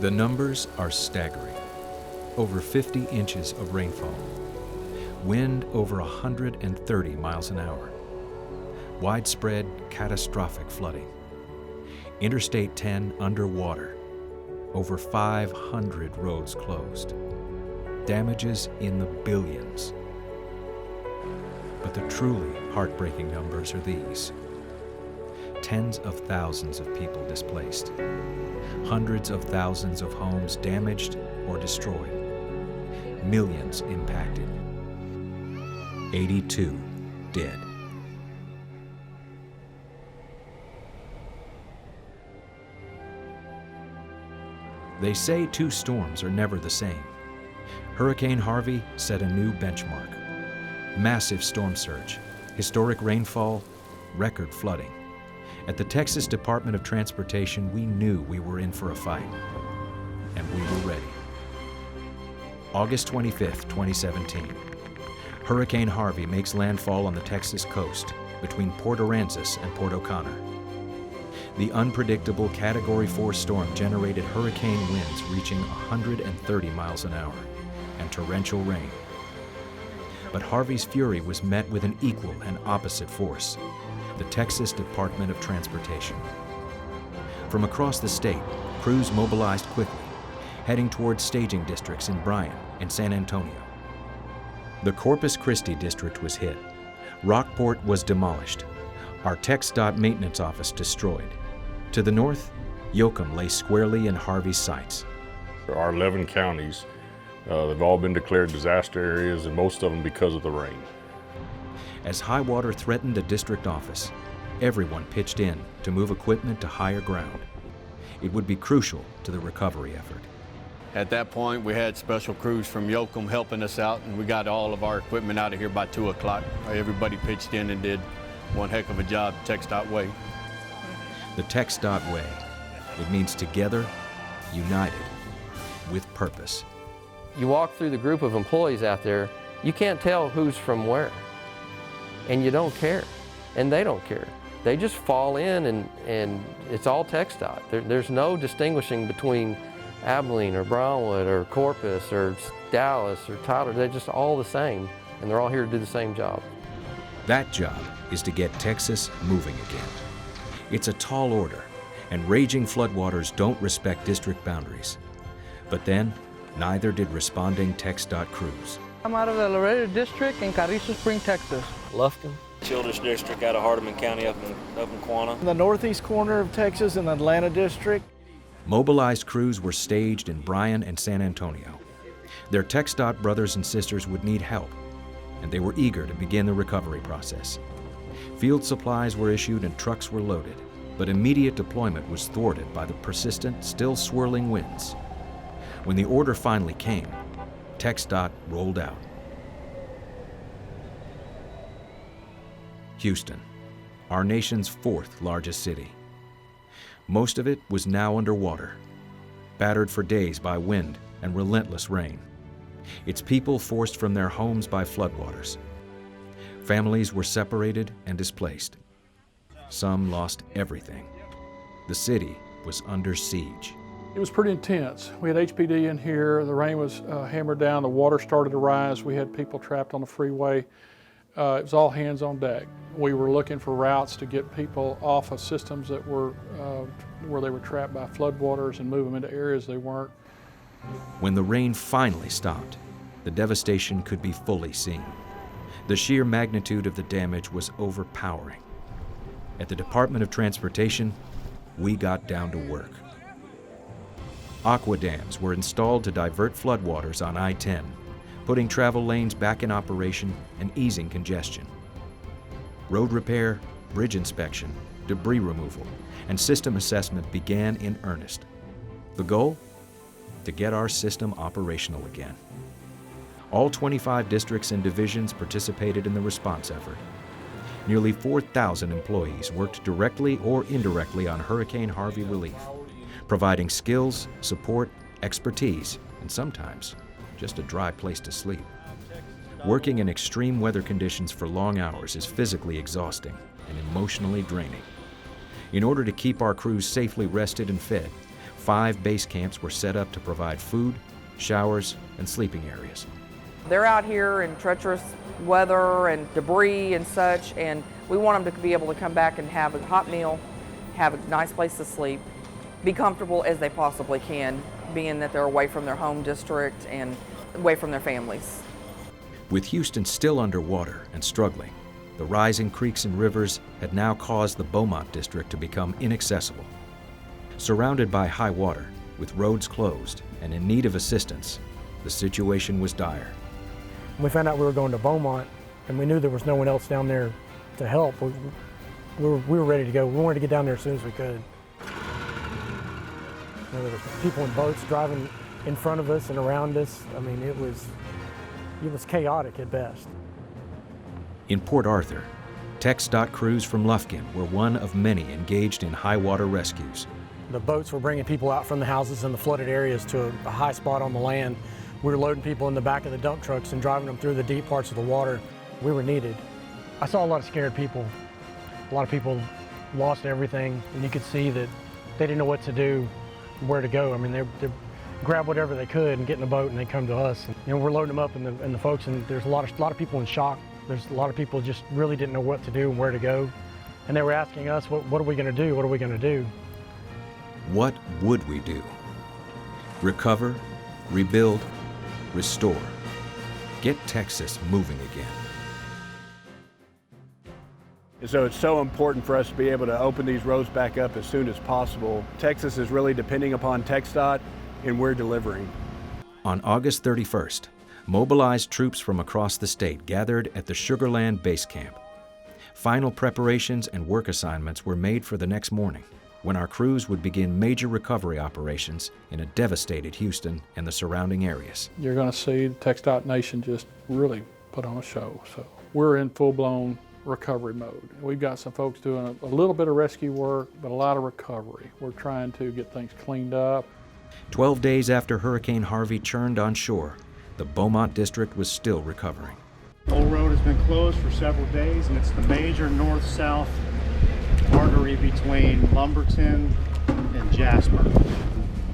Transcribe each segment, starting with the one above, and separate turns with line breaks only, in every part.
The numbers are staggering. Over 50 inches of rainfall. Wind over 130 miles an hour. Widespread catastrophic flooding. Interstate 10 underwater. Over 500 roads closed. Damages in the billions. But the truly heartbreaking numbers are these. Tens of thousands of people displaced. Hundreds of thousands of homes damaged or destroyed. Millions impacted. 82 dead. They say two storms are never the same. Hurricane Harvey set a new benchmark. Massive storm surge, historic rainfall, record flooding. At the Texas Department of Transportation, we knew we were in for a fight, and we were ready. August 25th, 2017. Hurricane Harvey makes landfall on the Texas coast between Port Aransas and Port O'Connor. The unpredictable Category 4 storm generated hurricane winds reaching 130 miles an hour and torrential rain. But Harvey's fury was met with an equal and opposite force, the Texas Department of Transportation. From across the state, crews mobilized quickly, heading towards staging districts in Bryan and San Antonio. The Corpus Christi district was hit. Rockport was demolished. Our TxDOT maintenance office destroyed. To the north, Yoakum lay squarely in Harvey's sights.
Our 11 counties, they've all been declared disaster areas, and most of them because of the rain.
As high water threatened the district office, everyone pitched in to move equipment to higher ground. It would be crucial to the recovery effort.
At that point, we had special crews from Yoakum helping us out, and we got all of our equipment out of here by 2 o'clock. Everybody pitched in and did one heck of a job, TxDOT way.
The TxDOT way. It means together, united, with purpose.
You walk through the group of employees out there, you can't tell who's from where. And you don't care, and they don't care. They just fall in, and it's all TxDOT. There's no distinguishing between Abilene or Brownwood or Corpus or Dallas or Tyler. They're just all the same, and they're all here to do the same job.
That job is to get Texas moving again. It's a tall order, and raging floodwaters don't respect district boundaries. But then, neither did responding TxDOT crews.
I'm out of the Laredo District in Carrizo Spring, Texas.
Lufkin.
Childress District out of Hardeman County up in Quanah.
In the northeast corner of Texas in the Atlanta District.
Mobilized crews were staged in Bryan and San Antonio. Their TxDOT brothers and sisters would need help, and they were eager to begin the recovery process. Field supplies were issued and trucks were loaded, but immediate deployment was thwarted by the persistent, still swirling winds. When the order finally came, TxDOT rolled out. Houston, our nation's 4th largest city. Most of it was now underwater, battered for days by wind and relentless rain. Its people forced from their homes by floodwaters. Families were separated and displaced. Some lost everything. The city was under siege.
It was pretty intense. We had HPD in here, the rain was hammered down, the water started to rise, we had people trapped on the freeway. It was all hands on deck. We were looking for routes to get people off of systems that were where they were trapped by floodwaters and move them into areas they weren't.
When the rain finally stopped, the devastation could be fully seen. The sheer magnitude of the damage was overpowering. At the Department of Transportation, we got down to work. Aqua dams were installed to divert floodwaters on I-10, putting travel lanes back in operation and easing congestion. Road repair, bridge inspection, debris removal, and system assessment began in earnest. The goal? To get our system operational again. All 25 districts and divisions participated in the response effort. Nearly 4,000 employees worked directly or indirectly on Hurricane Harvey relief, providing skills, support, expertise, and sometimes just a dry place to sleep. Working in extreme weather conditions for long hours is physically exhausting and emotionally draining. In order to keep our crews safely rested and fed, 5 base camps were set up to provide food, showers, and sleeping areas.
They're out here in treacherous weather and debris and such, and we want them to be able to come back and have a hot meal, have a nice place to sleep, be comfortable as they possibly can, being that they're away from their home district and away from their families.
With Houston still underwater and struggling, the rising creeks and rivers had now caused the Beaumont district to become inaccessible. Surrounded by high water, with roads closed and in need of assistance, the situation was dire.
We found out we were going to Beaumont, and we knew there was no one else down there to help. We were ready to go. We wanted to get down there as soon as we could. There were people in boats driving in front of us and around us. I mean, it was chaotic at best.
In Port Arthur, TxDOT crews from Lufkin were one of many engaged in high water rescues.
The boats were bringing people out from the houses in the flooded areas to a high spot on the land. We were loading people in the back of the dump trucks and driving them through the deep parts of the water. We were needed. I saw a lot of scared people. A lot of people lost everything, and you could see that they didn't know what to do, where to go. I mean, they grab whatever they could and get in the boat, and they come to us. And, you know, we're loading them up, and the folks, and there's a lot of people in shock. There's a lot of people just really didn't know what to do and where to go, and they were asking us, what are we going to do? What are we going to do?
What would we do? Recover, rebuild, restore. Get Texas moving again.
So it's so important for us to be able to open these roads back up as soon as possible. Texas is really depending upon TxDOT, and we're delivering.
On August 31st, mobilized troops from across the state gathered at the Sugar Land Base Camp. Final preparations and work assignments were made for the next morning, when our crews would begin major recovery operations in a devastated Houston and the surrounding areas.
You're going to see the TxDOT Nation just really put on a show. So we're in full-blown recovery mode. We've got some folks doing a little bit of rescue work, but a lot of recovery. We're trying to get things cleaned up.
12 days after Hurricane Harvey churned on shore, the Beaumont district was still recovering.
The whole road has been closed for several days, and it's the major north-south artery between Lumberton and Jasper.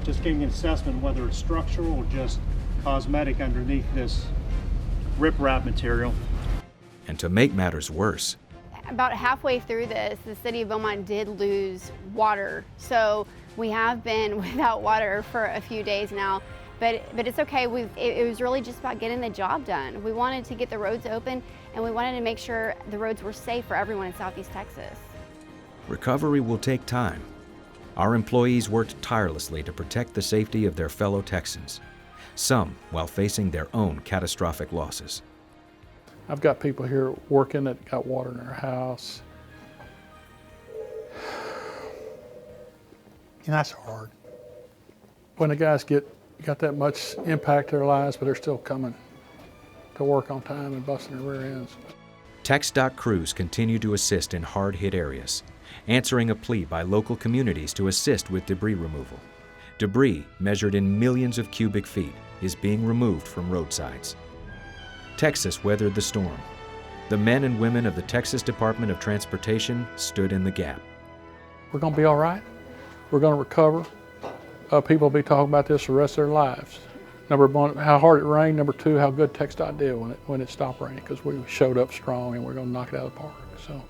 Just getting an assessment whether it's structural or just cosmetic underneath this riprap material.
And to make matters worse,
about halfway through this, the city of Beaumont did lose water. So we have been without water for a few days now, but it's okay. It was really just about getting the job done. We wanted to get the roads open, and we wanted to make sure the roads were safe for everyone in Southeast Texas.
recovery will take time. Our employees worked tirelessly to protect the safety of their fellow Texans, some while facing their own catastrophic losses.
I've got people here working that got water in their house. And that's hard. When the guys got that much impact to their lives, but they're still coming to work on time and busting their rear ends.
TxDOT crews continue to assist in hard-hit areas, answering a plea by local communities to assist with debris removal. Debris, measured in millions of cubic feet, is being removed from roadsides. Texas weathered the storm. The men and women of the Texas Department of Transportation stood in the gap.
We're going to be all right. We're going to recover. People will be talking about this the rest of their lives. Number one, how hard it rained. Number two, how good TxDOT did when it stopped raining, because we showed up strong and we're going to knock it out of the park. So.